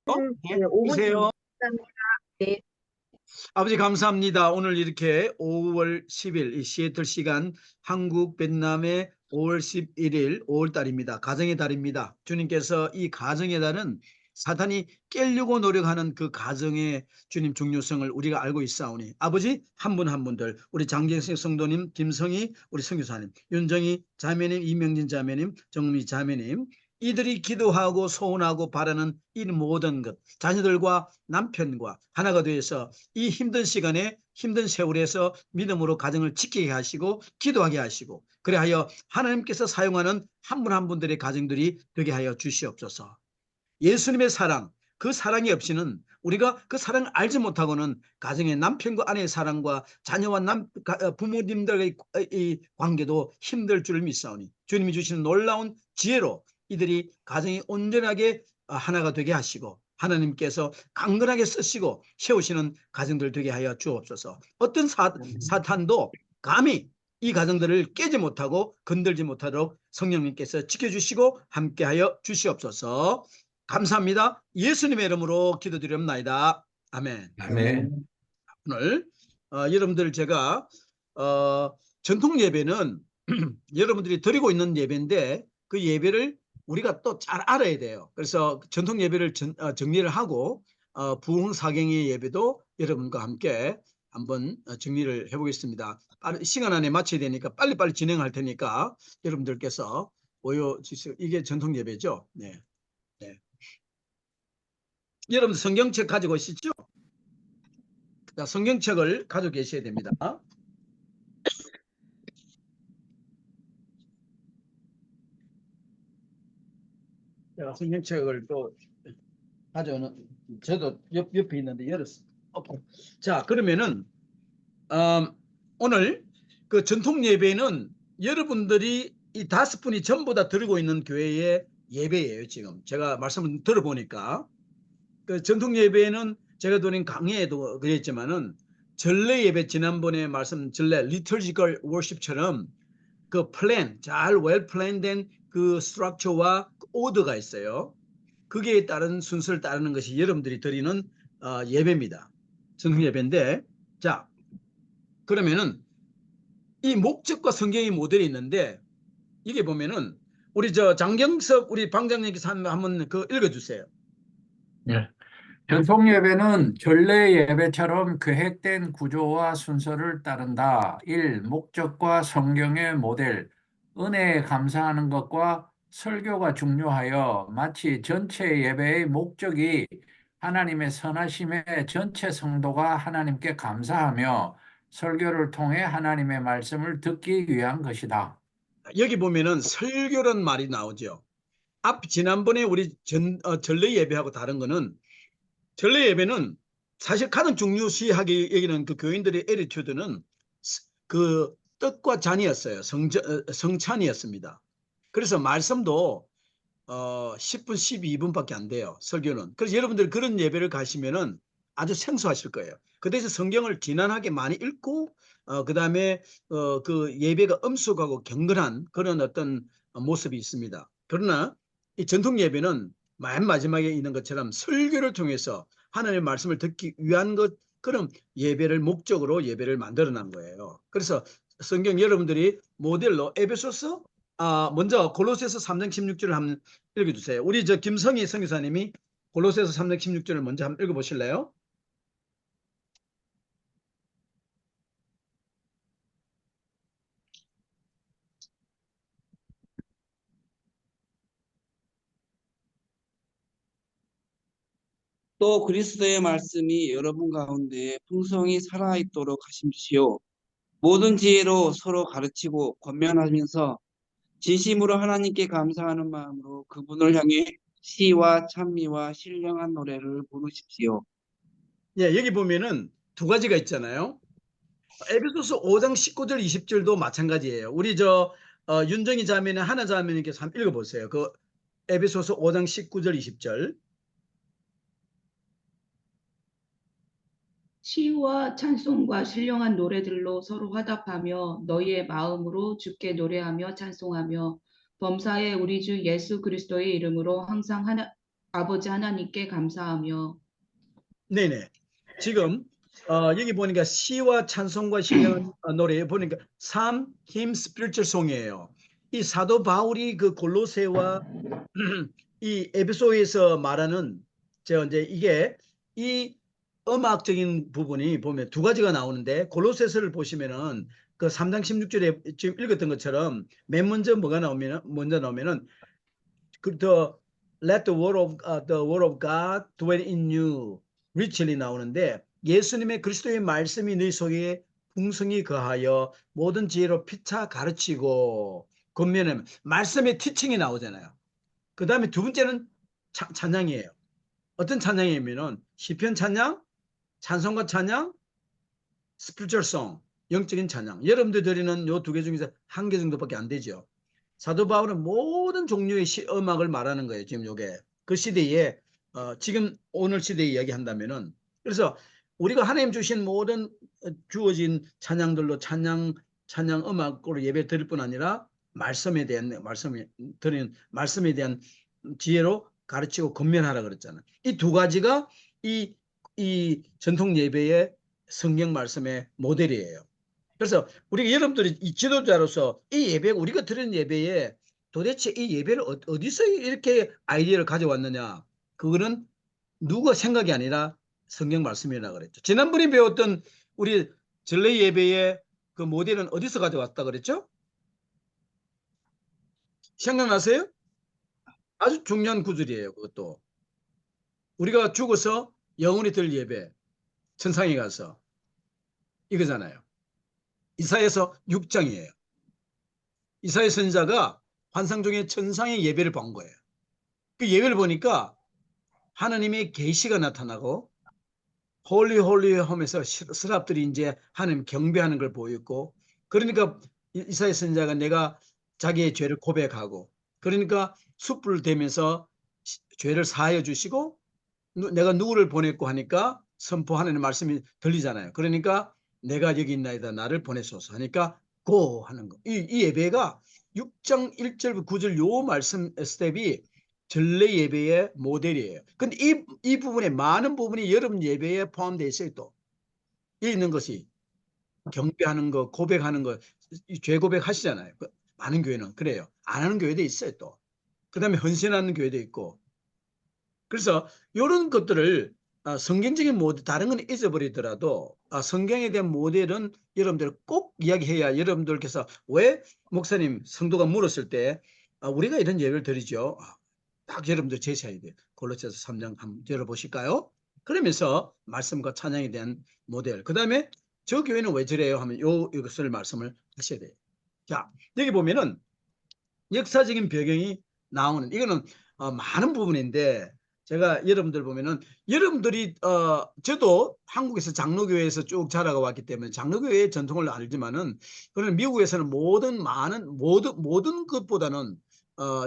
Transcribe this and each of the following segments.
네, 네, 5분 주세요. 감사합니다. 네. 아버지 감사합니다. 오늘 이렇게 5월 10일 이 시애틀 시간 한국 베트남의 5월 11일 5월 달입니다. 가정의 달입니다. 주님께서 이 가정의 달은 사탄이 깨려고 노력하는 그 가정의 주님 중요성을 우리가 알고 있사오니 아버지 한 분 한 분들 우리 장경식 성도님, 김성희 우리 선교사님, 윤정희 자매님, 이명진 자매님, 정미 자매님 이들이 기도하고 소원하고 바라는 이 모든 것 자녀들과 남편과 하나가 되어서 이 힘든 시간에 힘든 세월에서 믿음으로 가정을 지키게 하시고 기도하게 하시고 그래하여 하나님께서 사용하는 한 분 한 분들의 가정들이 되게 하여 주시옵소서. 예수님의 사랑, 그 사랑이 없이는 우리가 그 사랑을 알지 못하고는 가정의 남편과 아내의 사랑과 자녀와 부모님들의 이 관계도 힘들 줄 믿사오니 주님이 주시는 놀라운 지혜로 이들이 가정이 온전하게 하나가 되게 하시고 하나님께서 강건하게 쓰시고 세우시는 가정들 되게 하여 주옵소서. 어떤 사탄도 감히 이 가정들을 깨지 못하고 건들지 못하도록 성령님께서 지켜주시고 함께하여 주시옵소서. 감사합니다. 예수님의 이름으로 기도드립니다. 아멘. 아멘. 오늘 여러분들 제가 전통 예배는 여러분들이 드리고 있는 예배인데 그 예배를 우리가 또 잘 알아야 돼요. 그래서 전통 예배를 정리를 하고 부흥사경의 예배도 여러분과 함께 한번 정리를 해보겠습니다. 시간 안에 마쳐야 되니까 빨리빨리 진행할 테니까 여러분들께서 보여주세요. 이게 전통 예배죠. 네. 네. 여러분 성경책 가지고 계시죠? 자, 성경책을 가지고 계셔야 됩니다. 제가 성경책을 또 가져오는 저도 옆에 있는데 열었습니다. 자, 그러면은 오늘 그 전통 예배는 여러분들이 이 5분이 전부 다 들고 있는 교회의 예배예요. 지금 제가 말씀을 들어보니까 그 전통 예배는 제가 드린 강의에도 그랬지만은 전례 예배 지난번에 말씀 전례 liturgical worship처럼 그 플랜 잘 웰 플랜된 그 스트럭처와 오더가 있어요. 거기에 따른 순서를 따르는 것이 여러분들이 드리는 예배입니다. 전통 예배인데 자 그러면은 이 목적과 성경의 모델이 있는데 이게 보면은 우리 장경섭 우리 방장님께서 한번 그 읽어주세요. 예. 전통 예배는 전례 예배처럼 계획된 구조와 순서를 따른다. 1. 목적과 성경의 모델. 은혜에 감사하는 것과 설교가 중요하여 마치 전체 예배의 목적이 하나님의 선하심에 전체 성도가 하나님께 감사하며 설교를 통해 하나님의 말씀을 듣기 위한 것이다. 여기 보면은 설교란 말이 나오죠. 지난번에 우리 전례 예배하고 다른 거는 전례 예배는 사실 가장 중요시하게 여기는 그 교인들의 에티튜드는 그 뜻과 잔이었어요. 성찬이었습니다. 그래서 말씀도 10분, 12분밖에 안 돼요. 설교는. 그래서 여러분들 그런 예배를 가시면은 아주 생소하실 거예요. 그 대신 성경을 지난하게 많이 읽고 그다음에 그 예배가 엄숙하고 경건한 그런 어떤 모습이 있습니다. 그러나 이 전통 예배는 맨 마지막에 있는 것처럼 설교를 통해서 하나님의 말씀을 듣기 위한 것 그런 예배를 목적으로 예배를 만들어 난 거예요. 그래서 성경 여러분들이 모델로 에베소서 먼저 골로새서 3장 16절을 한번 읽어주세요. 우리 김성희 선교사님이 골로새서 3장 16절을 먼저 한번 읽어보실래요? 또 그리스도의 말씀이 여러분 가운데 풍성히 살아있도록 하십시오. 모든 지혜로 서로 가르치고 권면하면서 진심으로 하나님께 감사하는 마음으로 그분을 향해 시와 찬미와 신령한 노래를 부르십시오. 예, 여기 보면은 두 가지가 있잖아요. 에베소서 5장 19절 20절도 마찬가지예요. 우리 윤정희 자매는 하나 자매님께서 한번 읽어보세요. 그 에베소서 5장 19절 20절. 시와 찬송과 신령한 노래들로 서로 화답하며 너희의 마음으로 주께 노래하며 찬송하며 범사에 우리 주 예수 그리스도의 이름으로 항상 아버지 하나님께 감사하며. 네네. 지금 여기 보니까 시와 찬송과 신령한 노래 보니까 삶, 힘, 스피리추얼 송이에요. 이 사도 바울이 그 골로새와 이 에베소에서 말하는 이제 이게 이 음악적인 부분이 보면 두 가지가 나오는데 골로새서를 보시면은 그 3장 16절에 지금 읽었던 것처럼 맨 먼저 뭐가 나오면은 그 the let the word of God dwell in you richly 나오는데 예수님의 그리스도의 말씀이 너희 속에 풍성히 거하여 모든 지혜로 피차 가르치고 겉면에 말씀의 티칭이 나오잖아요. 그 다음에 두 번째는 찬양이에요. 어떤 찬양이냐면은 시편 찬양, 찬송가 찬양, 스피리추얼송, 영적인 찬양. 여러분들 드리는 요 두 개 중에서 한 개 정도밖에 안 되죠. 사도 바울은 모든 종류의 음악을 말하는 거예요. 지금 요게 그 시대에 지금 오늘 시대에 이야기한다면은 그래서 우리가 하나님 주신 모든 주어진 찬양들로 찬양 음악으로 예배 드릴 뿐 아니라 말씀에 대한 말씀에 대한 지혜로 가르치고 권면하라 그랬잖아요. 이 두 가지가 이 전통 예배의 성경 말씀의 모델이에요. 그래서 우리 여러분들이 이 지도자로서 이 예배 우리가 드리는 예배에 도대체 이 예배를 어디서 이렇게 아이디어를 가져왔느냐? 그거는 누가 생각이 아니라 성경 말씀이라고 그랬죠. 지난번에 배웠던 우리 전래 예배의 그 모델은 어디서 가져왔다 그랬죠? 생각나세요? 아주 중요한 구절이에요. 그것도 우리가 죽어서 영원히 들 예배 천상에 가서 이거잖아요. 이사야서 6장이에요. 이사야 선지자가 환상 중에 천상의 예배를 본 거예요. 그 예배를 보니까 하나님의 계시가 나타나고 홀리 하면서 스랍들이 이제 하나님 경배하는 걸 보였고, 그러니까 이사야 선지자가 내가 자기의 죄를 고백하고, 그러니까 숯불을 대면서 죄를 사하여 주시고 내가 누구를 보냈고 하니까 선포하는 말씀이 들리잖아요. 그러니까 내가 여기 있나이다 나를 보내소서 하니까 고 하는 거. 이 예배가 6장 1절 9절 요 말씀 스텝이 전래 예배의 모델이에요. 근데 이 부분에 많은 부분이 여러분 예배에 포함되어 있어요. 또 있는 것이 경배하는 거, 고백하는 거, 죄 고백 하시잖아요. 많은 교회는 그래요. 안 하는 교회도 있어요. 또 그다음에 헌신하는 교회도 있고. 그래서 이런 것들을 성경적인 모델, 다른 건 잊어버리더라도 성경에 대한 모델은 여러분들 꼭 이야기해야 여러분들께서 왜 목사님 성도가 물었을 때 우리가 이런 예배를 드리죠. 딱 여러분들 제시해야 돼요. 골로새서 3장 한번 열어보실까요? 그러면서 말씀과 찬양에 대한 모델. 그 다음에 저 교회는 왜 저래요 하면 이것을 말씀을 하셔야 돼요. 자, 여기 보면은 역사적인 배경이 나오는 이거는 많은 부분인데 제가 여러분들 보면은 여러분들이 저도 한국에서 장로교회에서 쭉 자라가 왔기 때문에 장로교회의 전통을 알지만은 그런 미국에서는 모든 것보다는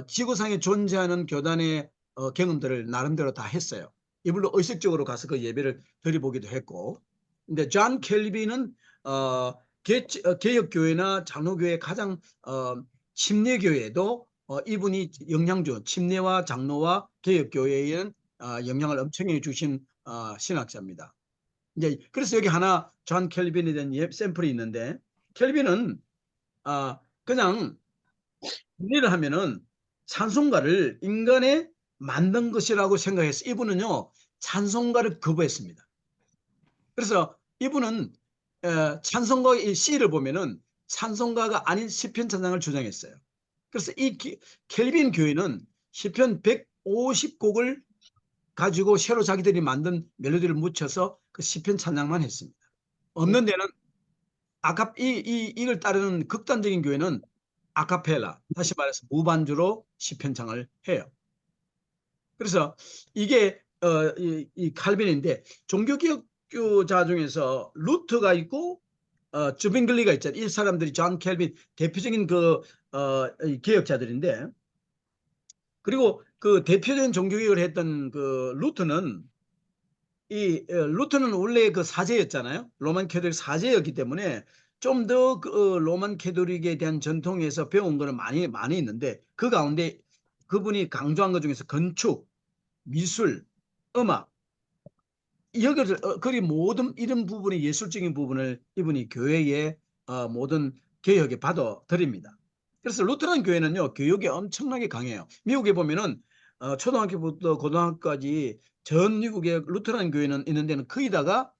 지구상에 존재하는 교단의 경험들을 나름대로 다 했어요. 이불로 의식적으로 가서 그 예배를 드려보기도 했고, 근데 존 켈비는 개혁교회나 장로교회 가장 침례교회도 이분이 침례와 장로와 개혁교회에는 영향을 엄청나게 주신 신학자입니다. 이제 그래서 여기 하나 존 켈빈에 대한 샘플이 있는데, 켈빈은 그냥 정리를 하면은 찬송가를 인간의 만든 것이라고 생각해서 이분은요 찬송가를 거부했습니다. 그래서 이분은 찬송가의 C를 보면은 찬송가가 아닌 시편 찬양을 주장했어요. 그래서 이 켈빈 교회는 시편 150곡을 가지고 새로 자기들이 만든 멜로디를 묻혀서 그 시편 찬양만 했습니다. 없는 데는 이걸 따르는 극단적인 교회는 아카펠라, 다시 말해서 무반주로 시편창을 해요. 그래서 이게 이 칼빈인데 종교개혁자 중에서 루터가 있고 주빙글리가 있잖아요. 이 사람들이 존 켈빈 대표적인 개혁자들인데, 그리고 그 대표적인 종교개혁을 했던 그 루터는 원래 그 사제였잖아요. 로만 캐톨릭 사제였기 때문에 좀 더 로만 캐톨릭에 대한 전통에서 배운 거는 많이 있는데 그 가운데 그분이 강조한 것 중에서 건축, 미술, 음악 여기를 거기 모든 이런 부분의 예술적인 부분을 이분이 교회의 모든 개혁에 받아 들입니다. 그래서 루터란 교회는요 교육이 엄청나게 강해요. 미국에 보면은 초등학교부터 고등학교까지 전 미국의 루터란 교회는 있는 데는 거의 다가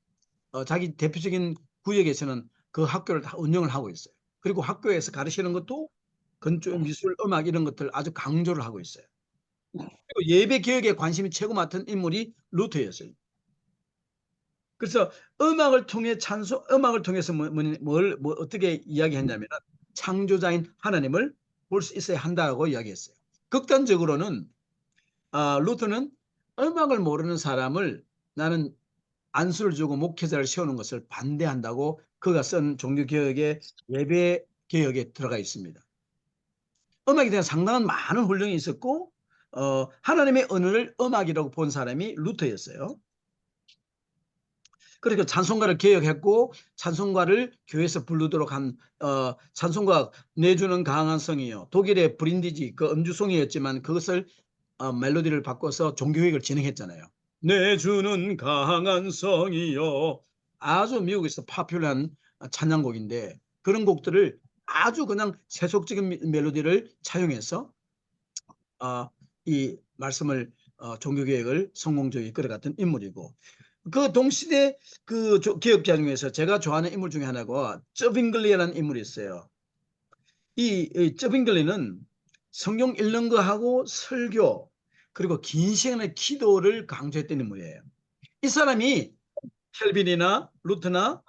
자기 대표적인 구역에서는 그 학교를 다 운영을 하고 있어요. 그리고 학교에서 가르치는 것도 건축, 미술, 음악 이런 것들 아주 강조를 하고 있어요. 그리고 예배 개혁에 관심이 최고 많던 인물이 루터였어요. 그래서 음악을 통해서 뭘 어떻게 이야기했냐면 창조자인 하나님을 볼 수 있어야 한다고 이야기했어요. 극단적으로는 루터는 음악을 모르는 사람을 나는 안수를 주고 목회자를 세우는 것을 반대한다고 그가 쓴 종교개혁의 예배 개혁에 들어가 있습니다. 음악에 대한 상당한 많은 훈련이 있었고 하나님의 언어를 음악이라고 본 사람이 루터였어요. 그러니까 찬송가를 개혁했고 찬송가를 교회에서 부르도록 한 찬송가 내주는 강한 성이요. 독일의 브린디지 그 음주송이었지만 그것을 멜로디를 바꿔서 종교개혁을 진행했잖아요. 내주는 강한 성이요. 아주 미국에서 파퓰러한 찬양곡인데 그런 곡들을 아주 그냥 세속적인 멜로디를 차용해서 이 말씀을 종교개혁을 성공적으로 이끌어갔던 인물이고 그 동시대 그 개혁자 중에서 제가 좋아하는 인물 중에 하나가 쩌빙글리라는 인물이 있어요. 이 쩌빙글리는 성경 읽는 거하고 설교 그리고 긴 시간의 기도를 강조했던 인물이에요. 이 사람이 켈빈이나 루트나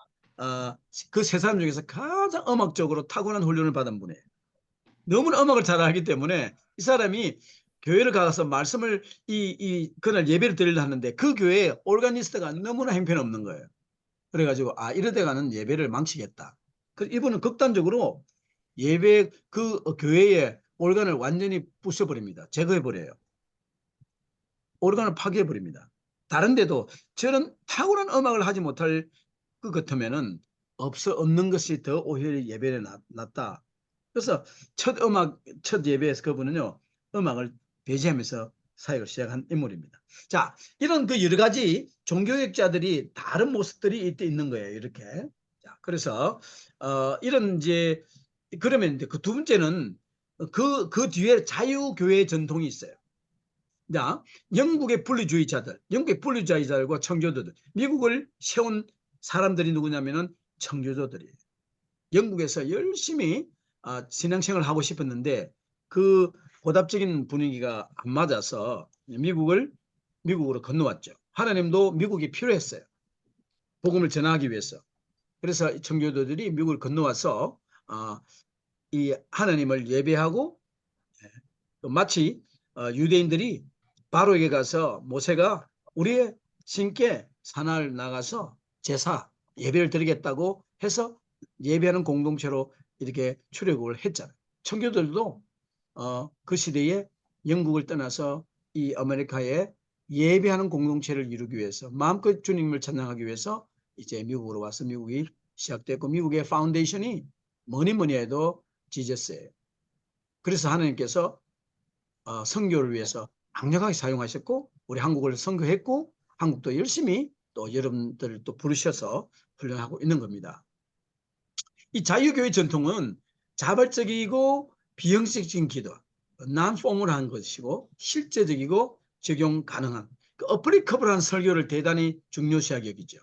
그 세 사람 중에서 가장 음악적으로 타고난 훈련을 받은 분이에요. 너무나 음악을 잘 알기 때문에 이 사람이 교회를 가서 말씀을 그날 예배를 드리려 하는데 그 교회에 오르가니스트가 너무나 형편없는 거예요. 그래가지고 이러다가는 예배를 망치겠다. 그래서 이분은 극단적으로 예배 그 교회의 올간을 완전히 부숴버립니다. 제거해버려요. 올간을 파괴해버립니다. 다른 데도 저런 탁월한 음악을 하지 못할 것 같으면은 없는 것이 더 오히려 예배에 낫다. 그래서 첫 예배에서 그분은요, 음악을 배제하면서 사역을 시작한 인물입니다. 자, 이런 그 여러 가지 종교학자들이 다른 모습들이 있는 거예요, 이렇게. 자, 그래서, 이런 이제, 그러면 이제 그 두 번째는 그 뒤에 자유교회 전통이 있어요. 자, 영국의 분리주의자들과 청교도들, 미국을 세운 사람들이 누구냐면은 청교도들이에요. 영국에서 열심히 신앙생활을 하고 싶었는데 그 보답적인 분위기가 안 맞아서 미국으로 건너왔죠. 하나님도 미국이 필요했어요. 복음을 전하기 위해서. 그래서 청교도들이 미국을 건너와서 이 하나님을 예배하고 마치 유대인들이 바로에게 가서 모세가 우리의 신께 산을 나가서 제사 예배를 드리겠다고 해서 예배하는 공동체로 이렇게 출애굽을 했잖아요. 청교도들도 그 시대에 영국을 떠나서 이 아메리카에 예배하는 공동체를 이루기 위해서 마음껏 주님을 찬양하기 위해서 이제 미국으로 와서 미국이 시작됐고 미국의 파운데이션이 뭐니 해도 지저스예요. 그래서 하나님께서 선교를 위해서 강력하게 사용하셨고 우리 한국을 선교했고 한국도 열심히 또 여러분들을 또 부르셔서 훈련하고 있는 겁니다. 이 자유교회 전통은 자발적이고 비형식적인 기도, non-formal한 것이고 실제적이고 적용 가능한 어플리커블한 설교를 대단히 중요시하게 여기죠.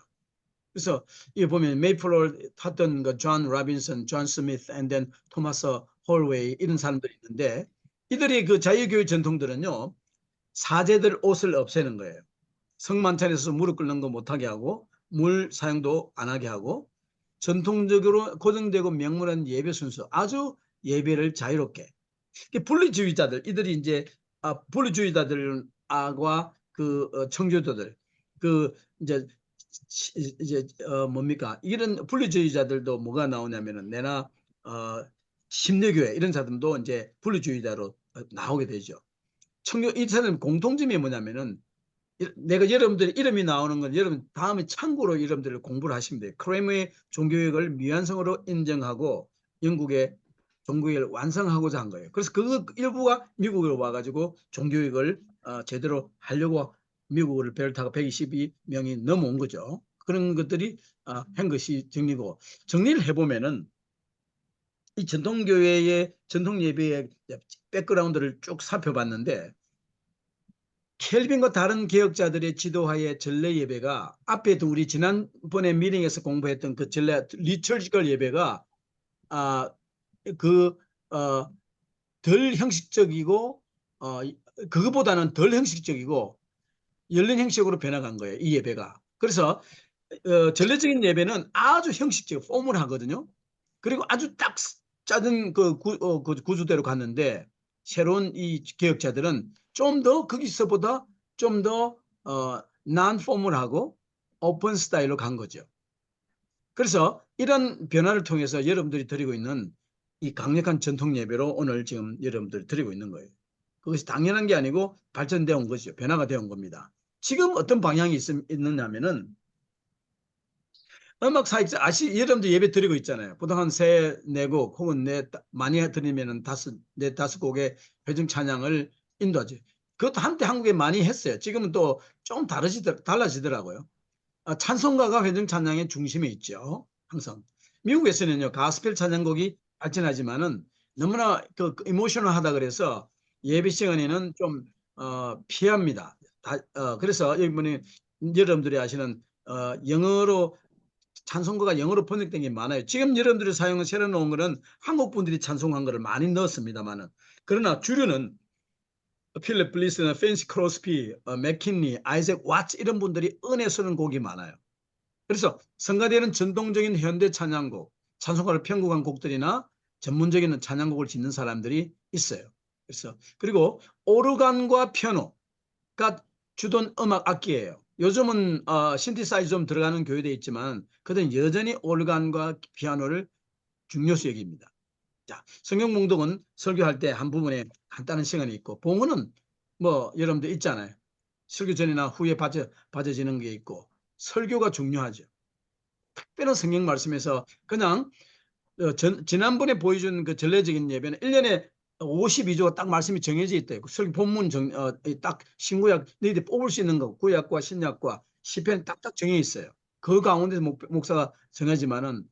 그래서 이 보면 메이플을 탔던 그 존 라빈슨, 존 스미스, and then 토마스 홀웨이 이런 사람들이 있는데 이들이 그 자유교회 전통들은요 사제들 옷을 없애는 거예요. 성만찬에서 무릎 꿇는 거 못하게 하고 물 사용도 안 하게 하고 전통적으로 고정되고 명문한 예배 순서 아주 예배를 자유롭게 분리주의자들 이들이 이제 분리주의자들과 그 청교도들 그 이제 뭡니까 이런 분리주의자들도 뭐가 나오냐면은 내나 심리교회 이런 사람도 이제 분리주의자로 나오게 되죠. 이 사람 공통점이 뭐냐면은 내가 여러분들 이름이 나오는 건 여러분 다음에 참고로 여러분들 공부를 하시면 돼요. 크레머의 종교개혁을 미완성으로 인정하고 영국의 종교개혁을 완성하고자 한 거예요. 그래서 그 일부가 미국으로 와가지고 종교개혁을 제대로 하려고 미국을 배를 타고 122명이 넘어온 거죠. 그런 것들이 한 것이 정리고, 정리를 해보면은 이 전통교회의 전통 예배의 백그라운드를 쭉 살펴봤는데, 켈빈과 다른 개혁자들의 지도하에 전례 예배가, 앞에도 우리 지난번에 미팅에서 공부했던 그 전례 리처지컬 예배가 덜 형식적이고 그거보다는 덜 형식적이고 열린 형식으로 변화간 거예요, 이 예배가. 그래서 전례적인 예배는 아주 형식적, 포멀하거든요. 그리고 아주 딱 짜든 그 구조대로 갔는데, 새로운 이 개혁자들은 좀 더 거기서보다 좀 더 non 포멀하고 오픈 스타일로 간 거죠. 그래서 이런 변화를 통해서 여러분들이 드리고 있는 이 강력한 전통 예배로 오늘 지금 여러분들이 드리고 있는 거예요. 그것이 당연한 게 아니고 발전되어 온 것이죠. 변화가 되어 온 겁니다. 지금 어떤 방향이 있느냐면은, 음악 사역, 여러분들 예배 드리고 있잖아요. 보통 한 3-4곡 혹은 많이 드리면은 4-5곡의 회중 찬양을 인도하죠. 그것도 한때 한국에 많이 했어요. 지금은 또 좀 달라지더라고요. 찬송가가 회중 찬양의 중심에 있죠. 항상. 미국에서는요, 가스펠 찬양곡이 발전하지만은 너무나 그 이모셔널하다 그래서 예배 시간에는 좀 피합니다. 그래서 이번에 여러분들이 아시는 영어로 찬송가가 영어로 번역된 게 많아요. 지금 여러분들이 사용한 새로 나온 거는 한국 분들이 찬송한 거를 많이 넣었습니다만은, 그러나 주류는 필립 블리스나 펜시 크로스비, 맥킨리, 아이작 왓츠 이런 분들이 은혜 쓰는 곡이 많아요. 그래서 성가대는 전통적인 현대 찬양곡, 찬송가를 편곡한 곡들이나 전문적인 찬양곡을 짓는 사람들이 있어요. 그리고 오르간과 피아노가 주던 음악 악기예요. 요즘은 신디사이저 좀 들어가는 교회도 있지만 그들은 여전히 오르간과 피아노를 중요시 여깁니다. 자, 성경 봉독은 설교할 때 한 부분에 간단한 시간이 있고, 봉헌은 뭐 여러분들 있잖아요. 설교 전이나 후에 빠져지는 게 있고, 설교가 중요하죠. 특별한 성경 말씀에서 그냥 지난번에 보여준 그 전례적인 예배는 1년에 52조가 딱 말씀이 정해져 있대요. 설교 본문 딱 신구약 너희들이 뽑을 수 있는 거, 구약과 신약과 시편 딱딱 정해 있어요. 그 가운데서 목사가 정하지만은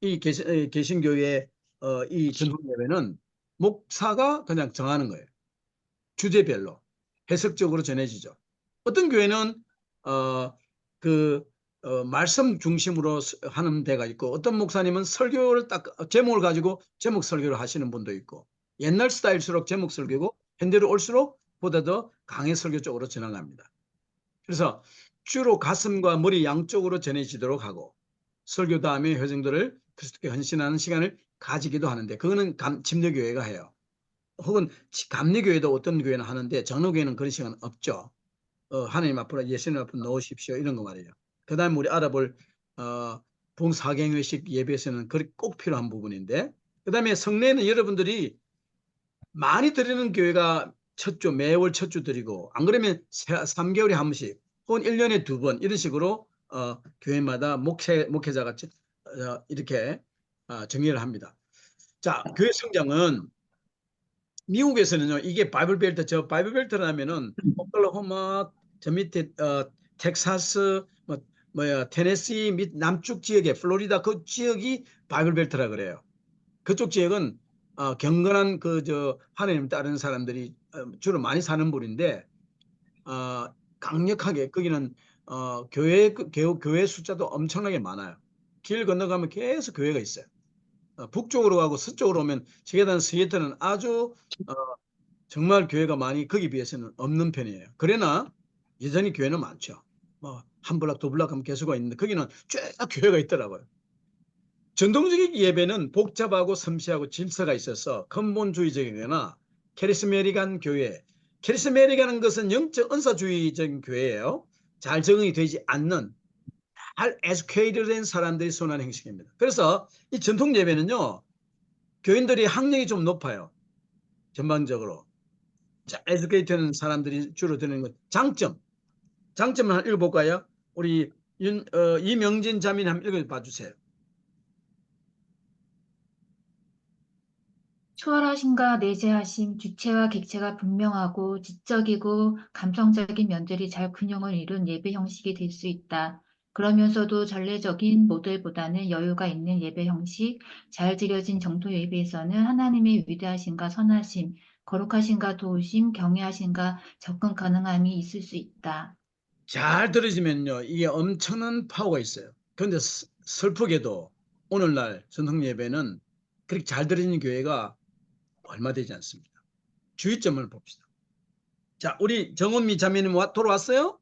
이 개신교의 이 전통 예배는 목사가 그냥 정하는 거예요. 주제별로 해석적으로 전해지죠. 어떤 교회는 말씀 중심으로 하는 데가 있고, 어떤 목사님은 설교를 딱 제목을 가지고 제목 설교를 하시는 분도 있고, 옛날 스타일일수록 제목 설교고 현대로 올수록 보다 더 강해 설교 쪽으로 전환합니다. 그래서 주로 가슴과 머리 양쪽으로 전해지도록 하고, 설교 다음에 회중들을 그리스도께 헌신하는 시간을 가지기도 하는데, 그거는 침례교회가 해요. 혹은 감리교회도 어떤 교회는 하는데 장로교회는 그런 시간 없죠. 하나님 앞으로 예수님 앞으로 놓으십시오 이런 거 말이에요. 그 다음에 우리 알아볼 봉사경회식 예배에서는 꼭 필요한 부분인데, 그 다음에 성례는 여러분들이 많이 드리는 교회가 첫 주, 매월 첫 주 드리고, 안 그러면 3개월에 한 번씩 혹은 1년에 2번 이런 식으로 교회마다 목회자가 이렇게 정리를 합니다. 자, 교회 성장은 미국에서는요, 이게 바이블 벨트, 저 바이블 벨트라면은 오클라호마, 저 밑에 텍사스, 테네시 및 남쪽 지역에 플로리다 그 지역이 바이블 벨트라 그래요. 그쪽 지역은 경건한 하나님 따르는 사람들이 주로 많이 사는 부분인데, 강력하게 거기는 교회 숫자도 엄청나게 많아요. 길 건너가면 계속 교회가 있어요. 북쪽으로 가고 서쪽으로 오면 저게단 시애틀은 아주 정말 교회가 많이 거기 비해서는 없는 편이에요. 그러나 여전히 교회는 많죠. 한 블락 두 블락 하면 개수가 있는데 거기는 쭉 교회가 있더라고요. 전통적인 예배는 복잡하고 섬세하고 질서가 있어서 근본주의적이거나 캐리스메리간 교회, 캐리스메리간은 것은 영적 은사주의적인 교회예요. 잘 적응이 되지 않는 잘 에듀케이트된 사람들이 선호하는 형식입니다. 그래서 이 전통 예배는요, 교인들이 학력이 좀 높아요. 전반적으로. 자, 에듀케이트는 사람들이 주로 드는 것. 장점을 한번 읽어볼까요? 우리 이명진 자매님 한번 읽어봐 주세요. 초월하심과 내재하심, 주체와 객체가 분명하고 지적이고 감성적인 면들이 잘 균형을 이룬 예배 형식이 될 수 있다. 그러면서도 전례적인 모델보다는 여유가 있는 예배 형식, 잘 지려진 정토 예배에서는 하나님의 위대하심과 선하심, 거룩하심과 도우심, 경외하심과 접근 가능함이 있을 수 있다. 잘 들으시면요, 이게 엄청난 파워가 있어요. 그런데 슬프게도 오늘날 전통 예배는 그렇게 잘 들어지는 교회가 얼마 되지 않습니다. 주의점을 봅시다. 자, 우리 정은미 자매님 돌아왔어요?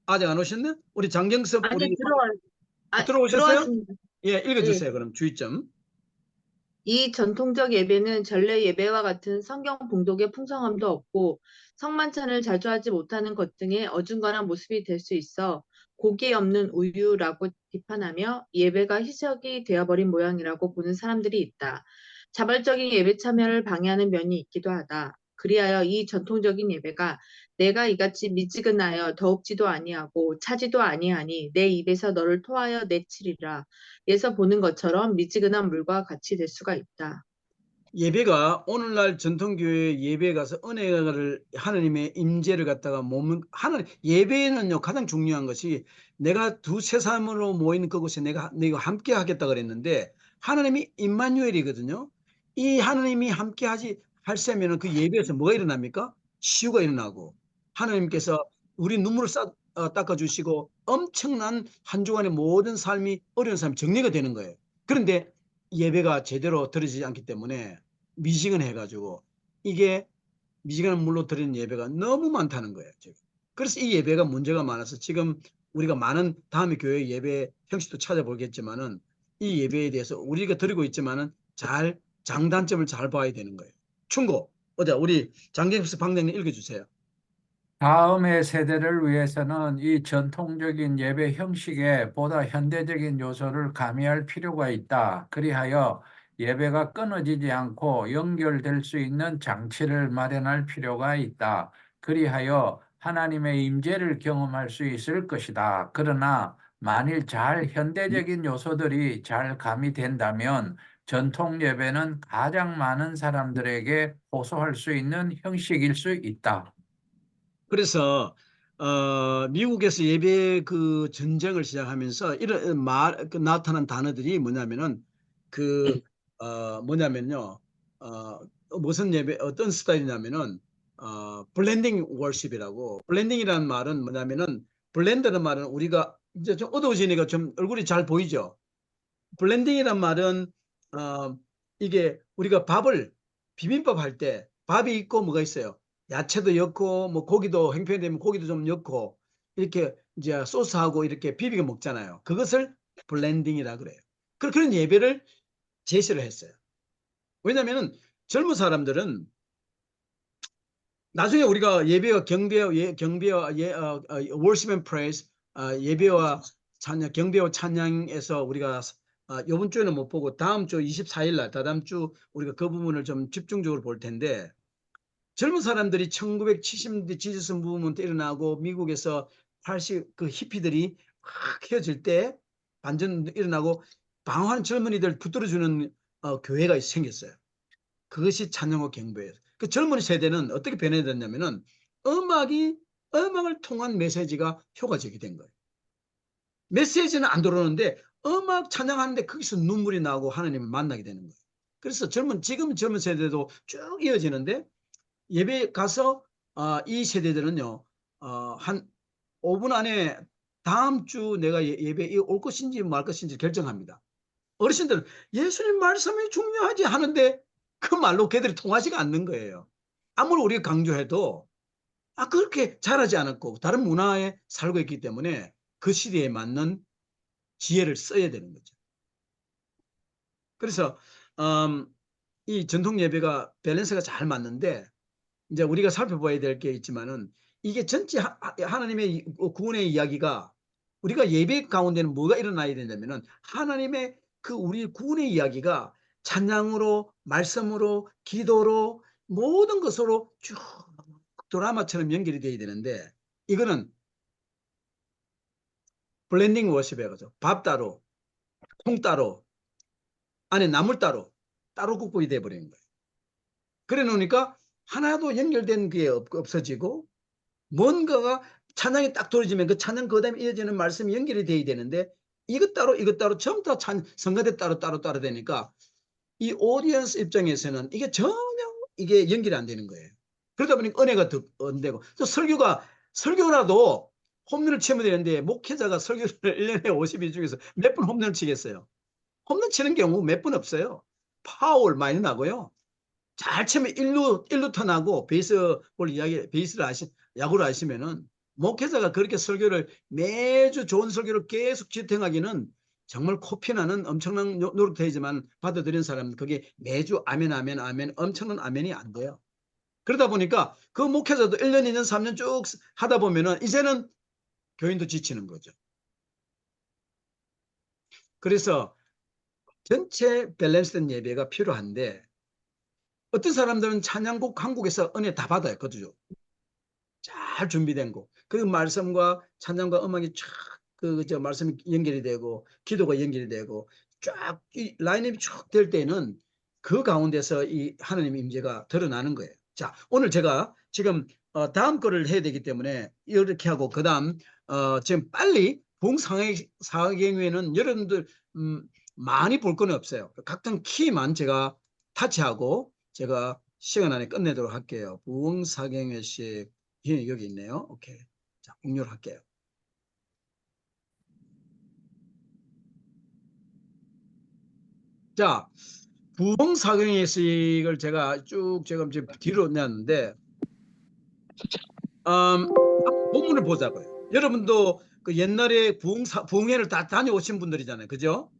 아직 안 오셨네? 우리 장경섭 우리 들어오셨어요? 들어왔습니다. 예, 읽어주세요. 그럼 주의점. 이 전통적 예배는 전래 예배와 같은 성경 봉독의 풍성함도 없고 성만찬을 자주 하지 못하는 것 등의 어중간한 모습이 될 수 있어 고기 없는 우유라고 비판하며 예배가 희석이 되어버린 모양이라고 보는 사람들이 있다. 자발적인 예배 참여를 방해하는 면이 있기도 하다. 그리하여 이 전통적인 예배가 내가 이같이 미지근하여 더욱지도 아니하고 차지도 아니하니 내 입에서 너를 토하여 내치리라. 에서 보는 것처럼 미지근한 물과 같이 될 수가 있다. 예배가 오늘날 전통교회 예배에 가서 은혜를 하나님의 임재를 갖다가 하나님 예배는요 가장 중요한 것이 내가 두세 사람으로 모이는 그곳에 내가 함께 하겠다 그랬는데 하나님이 임마누엘이거든요. 이 하나님이 함께 할세면은 그 예배에서 뭐가 일어납니까? 치유가 일어나고 하나님께서 우리 눈물을 닦아주시고 엄청난 한 주간의 모든 삶이 어려운 삶이 정리가 되는 거예요. 그런데 예배가 제대로 드려지지 않기 때문에 미지근해가지고 이게 미지근한 물로 드리는 예배가 너무 많다는 거예요. 지금. 그래서 이 예배가 문제가 많아서 지금 우리가 많은 다음에 교회 예배 형식도 찾아보겠지만은 이 예배에 대해서 우리가 드리고 있지만은 장단점을 잘 봐야 되는 거예요. 충고. 우리 장경수 방장님 읽어주세요. 다음의 세대를 위해서는 이 전통적인 예배 형식에 보다 현대적인 요소를 가미할 필요가 있다. 그리하여 예배가 끊어지지 않고 연결될 수 있는 장치를 마련할 필요가 있다. 그리하여 하나님의 임재를 경험할 수 있을 것이다. 그러나 만일 현대적인 요소들이 잘 가미된다면 전통 예배는 가장 많은 사람들에게 호소할 수 있는 형식일 수 있다. 그래서 미국에서 예배 그 전쟁을 시작하면서 이런 나타난 단어들이 뭐냐면은 뭐냐면요 무슨 예배 어떤 스타일이냐면은 블렌딩 월십이라고. 블렌딩이라는 말은 뭐냐면은 블렌드는 말은 우리가 이제 좀 어두워지니까 좀 얼굴이 잘 보이죠. 블렌딩이란 말은 어, 이게 우리가 비빔밥 할 때 밥이 있고 뭐가 있어요. 야채도 넣고 뭐 고기도 행편되면 고기도 좀 넣고 이렇게 이제 소스하고 이렇게 비비게 먹잖아요. 그것을 블렌딩이라 그래요. 그런 예배를 제시를 했어요. 왜냐면은 젊은 사람들은 나중에 우리가 예배와 worship and praise 예배와 찬양, 경배와 찬양에서 우리가 이번 주에는 못 보고 다음 주 24일 날 다다음 주 우리가 그 부분을 좀 집중적으로 볼 텐데 젊은 사람들이 1970년대 지저스 무브먼트 일어나고 미국에서 80 그 히피들이 확 헤어질 때 반전 일어나고 방황하는 젊은이들 붙들어주는 교회가 생겼어요. 그것이 찬양과 경배예요. 그 젊은 세대는 어떻게 변해졌냐면은 음악을 통한 메시지가 효과적이 된 거예요. 메시지는 안 들어오는데 음악 찬양하는데 거기서 눈물이 나고 하나님을 만나게 되는 거예요. 그래서 지금 젊은 세대도 쭉 이어지는데 예배 가서 이 세대들은요 한 5분 안에 다음 주 내가 예배 올 것인지 말 것인지 결정합니다. 어르신들은 예수님 말씀이 중요하지 하는데 그 말로 걔들이 통하지가 않는 거예요. 아무리 우리가 강조해도 그렇게 잘하지 않았고 다른 문화에 살고 있기 때문에 그 시대에 맞는 지혜를 써야 되는 거죠. 그래서 이 전통 예배가 밸런스가 잘 맞는데 이제 우리가 살펴봐야 될 게 있지만은 이게 전체 하나님의 구원의 이야기가 우리가 예배 가운데는 뭐가 일어나야 되냐면은 하나님의 그 우리 구원의 이야기가 찬양으로 말씀으로 기도로 모든 것으로 쭉 드라마처럼 연결이 돼야 되는데 이거는 블렌딩 워십에 가죠. 밥 따로 콩 따로 안에 나물 따로 따로 국복이 돼버리는 거예요. 그래 놓으니까 하나도 연결된 게 없어지고 뭔가가 찬양이 딱 돌아지면 그 찬양 그 다음에 이어지는 말씀이 연결이 돼야 되는데 이것 따로 전부 다 성가대 따로 되니까 이 오디언스 입장에서는 이게 전혀 이게 연결이 안 되는 거예요. 그러다 보니까 은혜가 더 안 되고 또 설교라도 홈런을 치면 되는데 목회자가 설교를 1년에 50일 중에서 몇 번 홈런을 치겠어요. 홈런 치는 경우 몇 번 없어요. 파울 많이 나고요. 잘 치면 1루타 나고 베이스를 야구를 아시면은 목회자가 그렇게 설교를 매주 좋은 설교를 계속 지탱하기는 정말 코피나는 엄청난 노력되지만 받아들인 사람은 그게 매주 아멘 엄청난 아멘이 안 돼요. 그러다 보니까 그 목회자도 1년, 2년, 3년 쭉 하다 보면은 이제는 교인도 지치는 거죠. 그래서 전체 밸런스된 예배가 필요한데 어떤 사람들은 찬양곡 한국에서 은혜 다 받아요. 그죠? 잘 준비된 곡. 그리고 말씀과 찬양과 음악이 쫙 말씀이 연결이 되고 기도가 연결이 되고 쫙 이 라인업이 쭉 될 때는 그 가운데서 이 하나님의 임재가 드러나는 거예요. 자, 오늘 제가 지금 다음 거를 해야 되기 때문에 이렇게 하고 그다음 지금 빨리 부흥사경회는 여러분들 많이 볼 건 없어요. 각종 키만 제가 타치하고 제가 시간 안에 끝내도록 할게요. 부흥사경회식 여기 있네요. 오케이. 자, 공유를 할게요. 자, 부흥사경회식을 제가 쭉 지금 뒤로 냈는데 본문을 보자고요. 여러분도 그 옛날에 부흥회를 다 다녀오신 분들이잖아요. 그죠?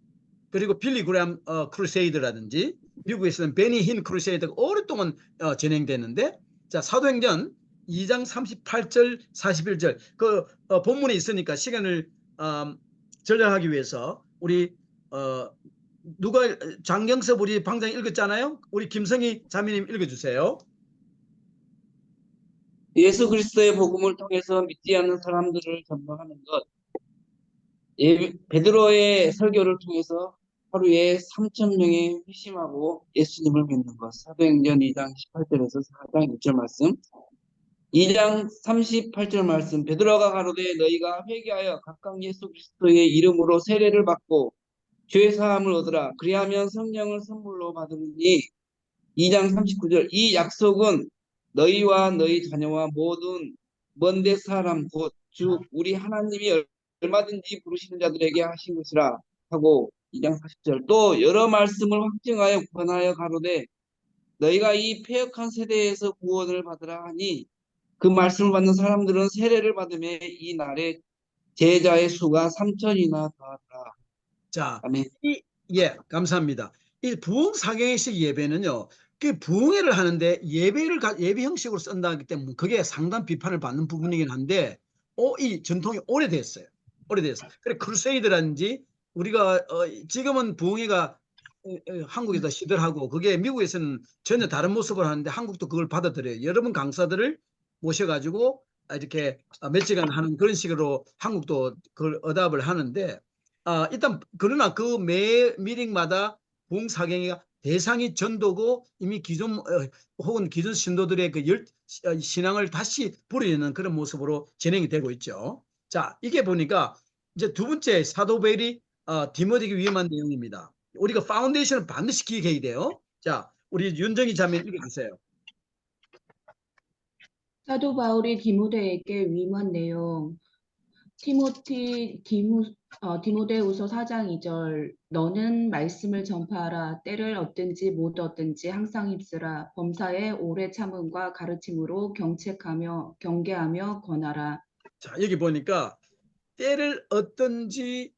그리고 빌리 그램 크루세이드라든지 미국에서는 베니 힌 크루세이드가 오랫동안 진행됐는데 자, 사도행전 2장 38절 41절 그 본문에 있으니까 시간을 전략하기 위해서 우리 누가 장경섭 우리 방장 읽었잖아요. 우리 김성희 자매님 읽어주세요. 예수 그리스도의 복음을 통해서 믿지 않는 사람들을 전도하는 것. 베드로의 설교를 통해서 하루에 3,000명이 회심하고 예수님을 믿는 것. 사도행전 2장 18절에서 4장 6절 말씀. 2장 38절 말씀. 베드로가 가로되 너희가 회개하여 각각 예수 그리스도의 이름으로 세례를 받고 죄 사함을 얻으라. 그리하면 성령을 선물로 받으니 2장 39절 이 약속은 너희와 너희 자녀와 모든 먼데 사람 곧 주 우리 하나님이 얼마든지 부르시는 자들에게 하신 것이라 하고 2장 40절 또 여러 말씀을 확증하여 권하여 가로되 너희가 이 패역한 세대에서 구원을 받으라 하니 그 말씀을 받는 사람들은 세례를 받으며 이 날에 제자의 수가 3,000이나 더하더라. 자, 아멘. 예, 감사합니다. 이 부흥사경회식 예배는요, 그 부흥회를 하는데 예배 형식으로 쓴다기 때문에 그게 상당 비판을 받는 부분이긴 한데, 이 전통이 오래됐어요. 그래, 크루세이드라든지 우리가 지금은 부흥회가 한국에서 시들하고 그게 미국에서는 전혀 다른 모습을 하는데 한국도 그걸 받아들여요. 여러분 강사들을 모셔가지고 이렇게 며칠간 하는 그런 식으로 한국도 그걸 어답을 하는데 일단 그러나 그 매 미링마다 부흥사경회가 대상이 전도고 이미 기존 혹은 기존 신도들의 그 신앙을 다시 부리는 그런 모습으로 진행이 되고 있죠. 자, 이게 보니까 이제 두 번째 사도 바울이 디모데에게 위임한 내용입니다. 우리가 파운데이션을 반드시 기억해야 돼요. 자, 우리 윤정희 자매 읽어주세요. 사도 바울이 디모데에게 위임한 내용. 디모데후서 4장 2절 너는 말씀을 전파하라. 때를 얻든지 못 얻든지 항상 입쓰라. 범사에 오래 참음과 가르침으로 경책하며 경계하며 권하라. 자, 여기 보니까 때를 얻든지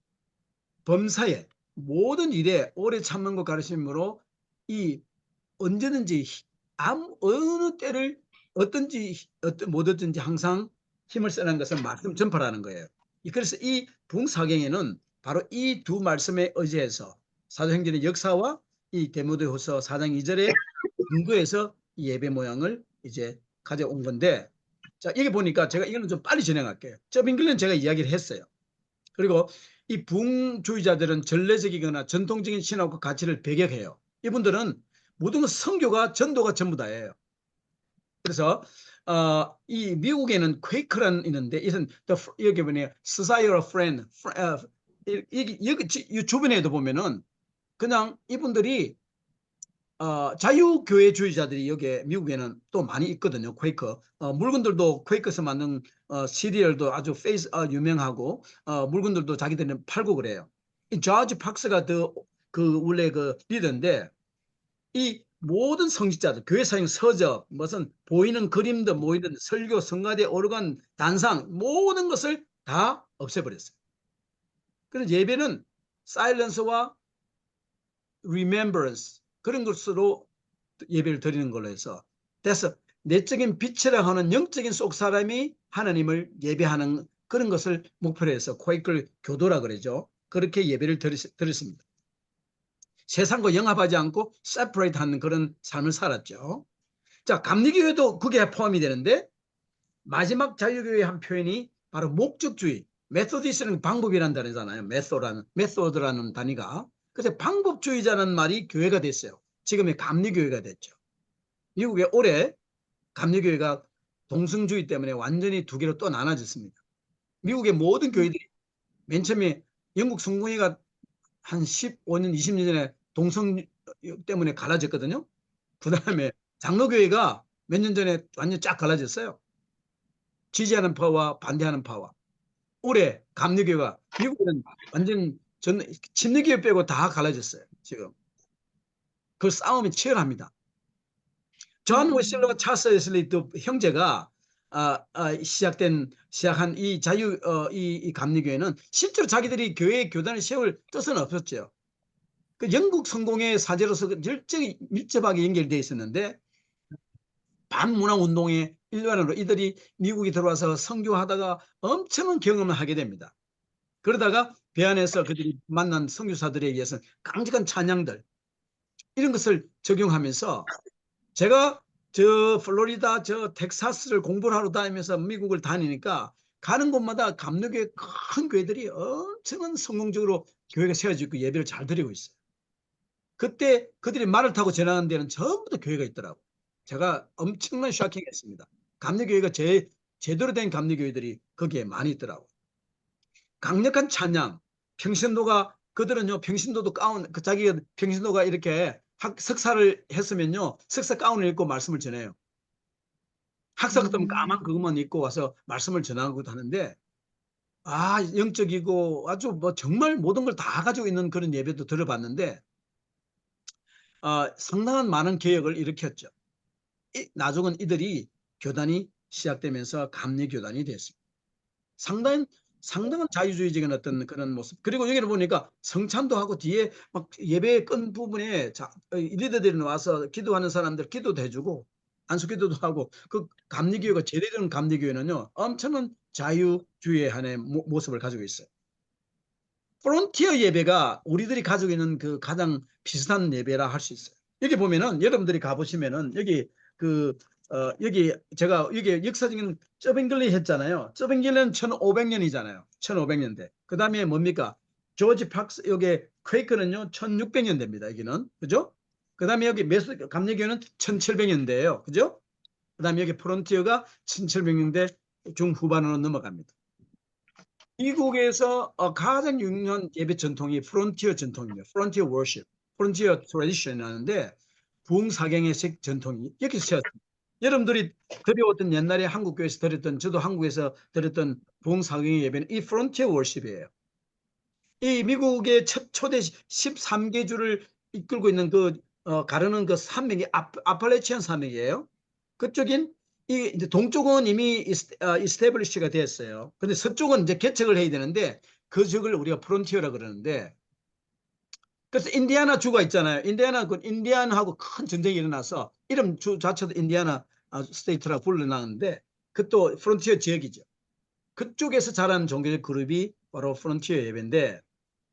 범사에 모든 일에 오래 참는 것 가르침으로 이 언제든지 어느 때를 못 얻든지 항상 힘을 쓰는 것은 말씀 전파라는 거예요. 그래서 이 부흥사경에는 바로 이 두 말씀에 의지해서 사도행전의 역사와 이 디모데후서 4장 2절의 근거에서 이 예배 모양을 이제 가져온 건데, 자, 여기 보니까 제가 이거는 좀 빨리 진행할게요. 저빙글은 제가 이야기를 했어요. 그리고 이 부흥주의자들은 전례적이거나 전통적인 신학과 가치를 배격해요. 이분들은 모든 건 선교가 전도가 전부 다예요. 그래서 이 미국에는 퀘이크라는 있는데 이것은 여기 보면 Society of Friends 여기 주변에도 보면은 그냥 이분들이 자유교회주의자들이 여기 미국에는 또 많이 있거든요. 퀘이커 물건들도 퀘이커에서 만든 시리얼도 아주 유명하고 물건들도 자기들은 팔고 그래요. 이 조지 박스가 그 원래 그 리더인데 이 모든 성직자들 교회 사용 서적 무슨 보이는 그림도 모이든 설교 성가대 오르간 단상 모든 것을 다 없애버렸어요. 그래서 예배는 사일런스와 remembrance 그런 것으로 예배를 드리는 걸로 해서 그래서 내적인 빛이라 하는 영적인 속 사람이 하나님을 예배하는 그런 것을 목표로 해서 퀘이크 교도라 그러죠. 그렇게 예배를 드렸습니다. 세상과 영합하지 않고 세퍼레이트 하는 그런 삶을 살았죠. 자, 감리교회도 그게 포함이 되는데 마지막 자유교회의 한 표현이 바로 목적주의, 메소디스는 방법이라는 단어잖아요. 메소드라는 단위가. 그래서 방법주의자라는 말이 교회가 됐어요. 지금의 감리교회가 됐죠. 미국에 올해 감리교회가 동성주의 때문에 완전히 두 개로 또 나눠졌습니다. 미국의 모든 교회들이 맨 처음에 영국 성공회가 한 15년, 20년 전에 동성 때문에 갈라졌거든요. 그 다음에 장로교회가 몇 년 전에 완전 쫙 갈라졌어요. 지지하는 파와 반대하는 파와. 올해 감리교회가 미국은 완전 침례교회 빼고 다 갈라졌어요. 지금. 그 싸움이 치열합니다. 존 웨슬리와 찰스 웨슬리 두 형제가 시작한 이 이 감리교회는 실제로 자기들이 교회 교단을 세울 뜻은 없었죠. 그 영국 성공의 사제로서 열정이 밀접하게 연결되어 있었는데 반문화 운동의 일환으로 이들이 미국에 들어와서 선교하다가 엄청난 경험을 하게 됩니다. 그러다가 배안에서 그들이 만난 선교사들에 의해서 강력한 찬양들 이런 것을 적용하면서 제가 저 플로리다 저 텍사스를 공부를 하러 다니면서 미국을 다니니까 가는 곳마다 감리교회 큰 교회들이 엄청난 성공적으로 교회가 세워지고 예배를 잘 드리고 있어요. 그때 그들이 말을 타고 지나가는 데는 전부 다 교회가 있더라고요. 제가 엄청난 쇼킹했습니다. 감리교회가 제대로 된 감리교회들이 거기에 많이 있더라고요. 강력한 찬양, 평신도가 그들은요 평신도도 가운 자기가 평신도가 이렇게 석사를 했으면요 석사 가운을 입고 말씀을 전해요. 학사 같으면 까만 그것만 입고 와서 말씀을 전하기도 하는데 영적이고 아주 뭐 정말 모든 걸 다 가지고 있는 그런 예배도 들어봤는데 상당한 많은 개혁을 일으켰죠. 나중은 이들이 교단이 시작되면서 감리교단이 됐습니다. 상당한 자유주의적인 어떤 그런 모습. 그리고 여기를 보니까 성찬도 하고 뒤에 막 예배 끈 부분에 리더들이 와서 기도하는 사람들 기도도 해주고 안수기도도 하고 그 감리교회가 제대로 감리교회는요 엄청난 자유주의의 하나의 모습을 가지고 있어요. 프론티어 예배가 우리들이 가지고 있는 그 가장 비슷한 예배라 할 수 있어요. 여기 보면은 여러분들이 가보시면은 여기 여기 제가 여기 역사적인 서빙글리 했잖아요. 서빙글리는 1500년이잖아요. 1500년대. 그 다음에 뭡니까? 조지 박스 여기 퀘이크는요 1600년대입니다. 여기는 그죠? 그 다음에 여기 감리교는 1700년대예요. 그죠? 그 다음에 여기 프론티어가 1700년대 중후반으로 넘어갑니다. 미국에서 가장 유명한 예배 전통이 프론티어 전통입니다. 프론티어 워십, 프론티어 트래디션이라는데 부흥사경회식 전통이 여기서 시작했습니다. 여러분들이 드려왔던 옛날에 한국교회에서 드렸던 저도 한국에서 드렸던 부흥사경회 예배는 이 프론티어 워십이에요. 이 미국의 초대 13개주를 이끌고 있는 가르는 그 산맥이 아팔레치안 산맥이에요. 그쪽인 이제 동쪽은 이미 이스태블리시가 됐어요. 근데 서쪽은 이제 개척을 해야 되는데 그 지역을 우리가 프론티어라 그러는데 그래서 인디아나 주가 있잖아요. 인디아나하고 큰 전쟁이 일어나서 이름 주 자체도 인디아나 스테이트라고 불러놨는데 그것도 프론티어 지역이죠. 그쪽에서 자란 종교적 그룹이 바로 프론티어 예배인데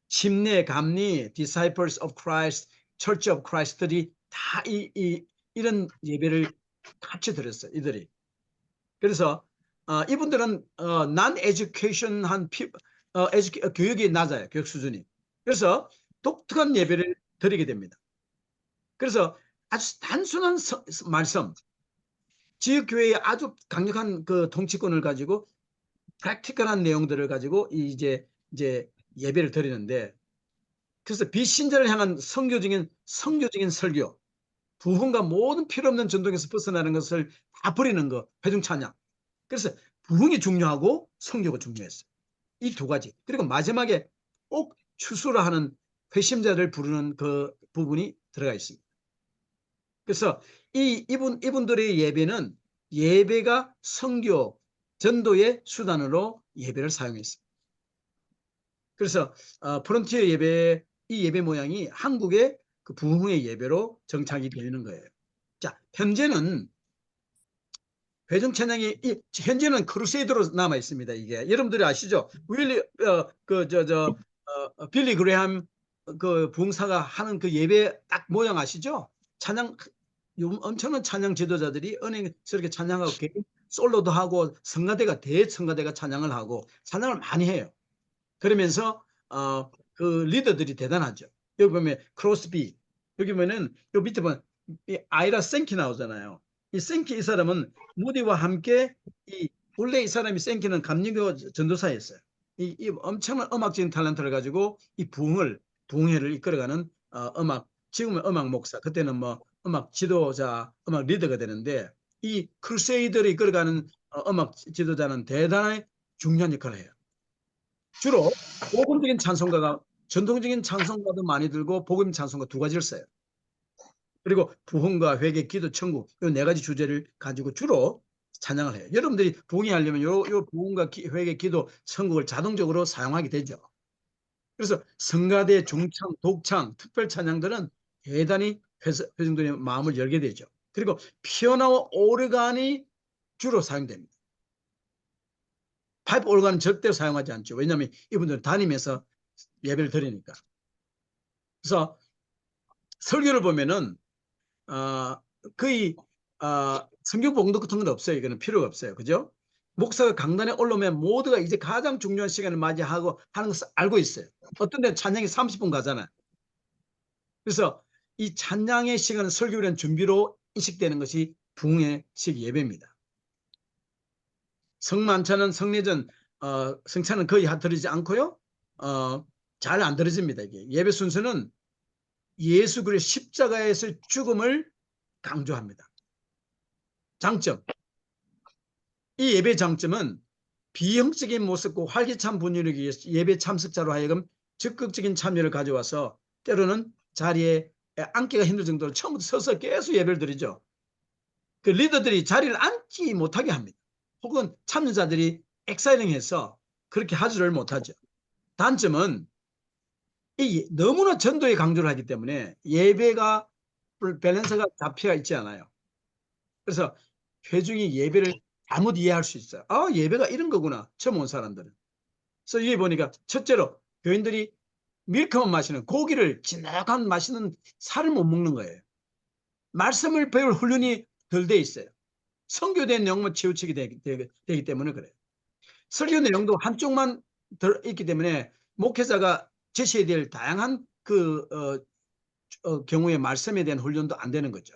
심내, 감리, Disciples of Christ, Church of Christ들이 다 이런 예배를 같이 드렸어요. 이들이. 그래서 이분들은 non-education한 교육이 낮아요. 교육 수준이. 그래서 독특한 예배를 드리게 됩니다. 그래서 아주 단순한 말씀, 지역교회의 아주 강력한 그 통치권을 가지고 프랙티컬한 내용들을 가지고 이제 예배를 드리는데, 그래서 비신자를 향한 선교적인 설교, 부흥과 모든 필요 없는 전통에서 벗어나는 것을 다 버리는 거, 회중 찬양. 그래서 부흥이 중요하고 선교가 중요했어요. 이 두 가지. 그리고 마지막에 꼭 추수라 하는 회심자를 부르는 그 부분이 들어가 있습니다. 그래서 이분들의 예배는 예배가 선교, 전도의 수단으로 예배를 사용했습니다. 그래서 프론티어 예배, 이 예배 모양이 한국의 그 부흥의 예배로 정착이 되는 거예요. 자, 현재는 회중 찬양이 현재는 크루세이더로 남아 있습니다. 이게 여러분들이 아시죠? 빌리 그레함 그 부흥사가 하는 그 예배 딱 모양 아시죠? 찬양, 엄청난 찬양 지도자들이 은행스럽게 찬양하고 솔로도 하고 대성가대가 찬양을 하고 찬양을 많이 해요. 그러면서 그 리더들이 대단하죠. 여기 보면 크로스비, 여기 보면은 요 밑에 보면 아이라 생키 나오잖아요. 이 생키, 이 사람은 무디와 함께 원래 이 사람이 생키는 감리교 전도사였어요. 이 엄청난 음악적인 탤런트를 가지고 이 부흥회를 이끌어가는 지금은 음악 목사, 그때는 뭐 음악 지도자, 음악 리더가 되는데, 이 크루세이더를 이끌어가는 음악 지도자는 대단히 중요한 역할을 해요. 주로 복음적인 찬송가가, 전통적인 찬송가도 많이 들고 복음 찬송가 두 가지를 써요. 그리고 부흥과 회개, 기도, 천국, 이 네 가지 주제를 가지고 주로 찬양을 해요. 여러분들이 부흥이 하려면 요 부흥과 회개, 기도, 천국을 자동적으로 사용하게 되죠. 그래서 성가대, 중창, 독창, 특별 찬양들은 대단히 회중들의 마음을 열게 되죠. 그리고 피아노와 오르간이 주로 사용됩니다. 파이프 오르간은 절대 사용하지 않죠. 왜냐하면 이분들은 다니면서 예배를 드리니까. 그래서 설교를 보면은 거의 성경 봉독 같은 건 없어요. 이거는 필요가 없어요. 그죠? 목사가 강단에 올라오면 모두가 이제 가장 중요한 시간을 맞이하고 하는 것을 알고 있어요. 어떤 데는 찬양이 30분 가잖아요. 그래서 이 찬양의 시간은 설교에 대한 준비로 인식되는 것이 부흥회식 예배입니다. 성만찬은 성례전, 성찬은 거의 드리지 않고요. 잘 안 드려집니다. 이게 예배 순서는 예수 그리스도의 십자가에서 죽음을 강조합니다. 장점, 이 예배 장점은 비형적인 모습과 활기찬 분위기를 위해서 예배 참석자로 하여금 적극적인 참여를 가져와서 때로는 자리에 앉기가 힘들 정도로 처음부터 서서 계속 예배를 드리죠. 그 리더들이 자리를 앉지 못하게 합니다. 혹은 참여자들이 엑사이링해서 그렇게 하지를 못하죠. 단점은 너무나 전도에 강조를 하기 때문에 예배가 밸런스가 잡혀 있지 않아요. 그래서 회중이 예배를 잘못 이해할 수 있어요. 예배가 이런 거구나, 처음 온 사람들은. 그래서 여기 보니까 첫째로 교인들이 밀크만 마시는, 고기를 진하게 마시는 살을 못 먹는 거예요. 말씀을 배울 훈련이 덜 돼 있어요. 선교된 내용만 치우치게 되기 때문에 그래요. 설교 내용도 한쪽만 있기 때문에 목회자가 제시해야 될 다양한 경우의 말씀에 대한 훈련도 안 되는 거죠.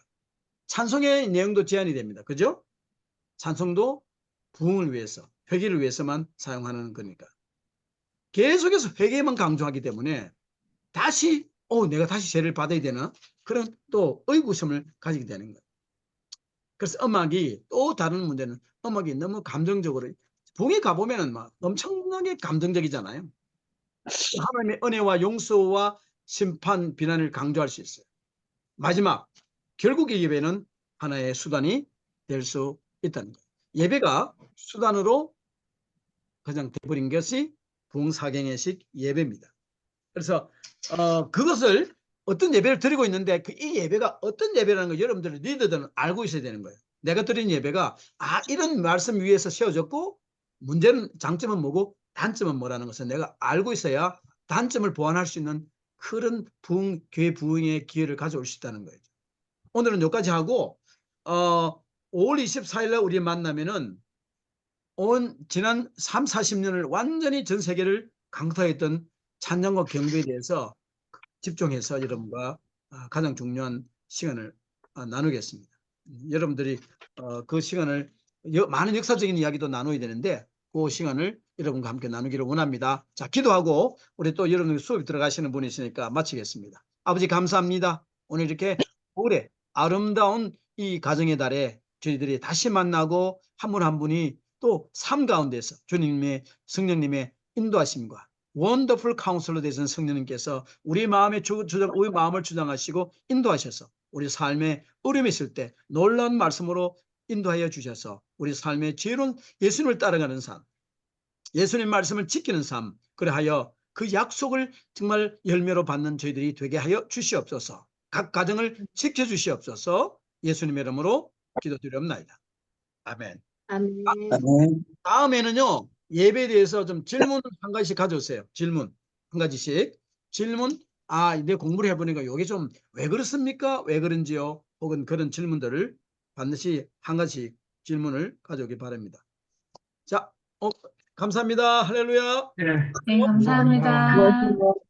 찬송의 내용도 제한이 됩니다. 그죠? 찬송도 부흥을 위해서, 회개를 위해서만 사용하는 거니까. 계속해서 회개만 강조하기 때문에 다시 내가 다시 죄를 받아야 되나? 그런 또 의구심을 가지게 되는 거예요. 그래서 음악이 또 다른 문제는, 음악이 너무 감정적으로, 부흥에 가보면은 막 엄청나게 감정적이잖아요. 하나님의 은혜와 용서와 심판, 비난을 강조할 수 있어요. 마지막, 결국의 예배는 하나의 수단이 될 수 있다는 거예요. 예배가 수단으로 그냥 돼버린 것이 부흥사경회식 예배입니다. 그래서 그것을 어떤 예배를 드리고 있는데 이 예배가 어떤 예배라는 걸 여러분들 리더들은 알고 있어야 되는 거예요. 내가 드린 예배가 이런 말씀 위에서 세워졌고, 문제는, 장점은 뭐고 단점은 뭐라는 것을 내가 알고 있어야 단점을 보완할 수 있는 그런 교회 부흥의 기회를 가져올 수 있다는 거예요. 오늘은 여기까지 하고 5월 24일 날 우리 만나면은 지난 3, 40년을 완전히 전 세계를 강타했던 찬양과 경배에 대해서 집중해서 여러분과 가장 중요한 시간을 나누겠습니다. 여러분들이 그 시간을 많은 역사적인 이야기도 나눠야 되는데 그 시간을 여러분과 함께 나누기를 원합니다. 자, 기도하고 우리 또 여러분들 수업 들어가시는 분이 있으니까 마치겠습니다. 아버지 감사합니다. 오늘 이렇게 올해 아름다운 이 가정의 달에 저희들이 다시 만나고 한 분 한 분이 또 삶 가운데서 주님의 성령님의 인도하심과 원더풀 카운슬러 되신 성령님께서 우리 마음의 우리 마음을 주장하시고 인도하셔서 우리 삶에 어려움이 있을 때 놀라운 말씀으로 인도하여 주셔서 우리 삶의 지혜로운 예수님을 따라가는 삶, 예수님 말씀을 지키는 삶, 그래하여 그 약속을 정말 열매로 받는 저희들이 되게 하여 주시옵소서. 각 가정을 지켜주시옵소서. 예수님의 이름으로 기도드리옵나이다. 아멘. 아멘. 아멘. 다음에는요, 예배에 대해서 좀 질문 한 가지씩 가져오세요. 질문 한 가지씩. 질문, 내 공부를 해보니까 이게 좀 왜 그렇습니까? 왜 그런지요? 혹은 그런 질문들을 반드시 한 가지씩 질문을 가져오기 바랍니다. 자, 감사합니다. 할렐루야. 예. 네, 감사합니다. 고맙습니다.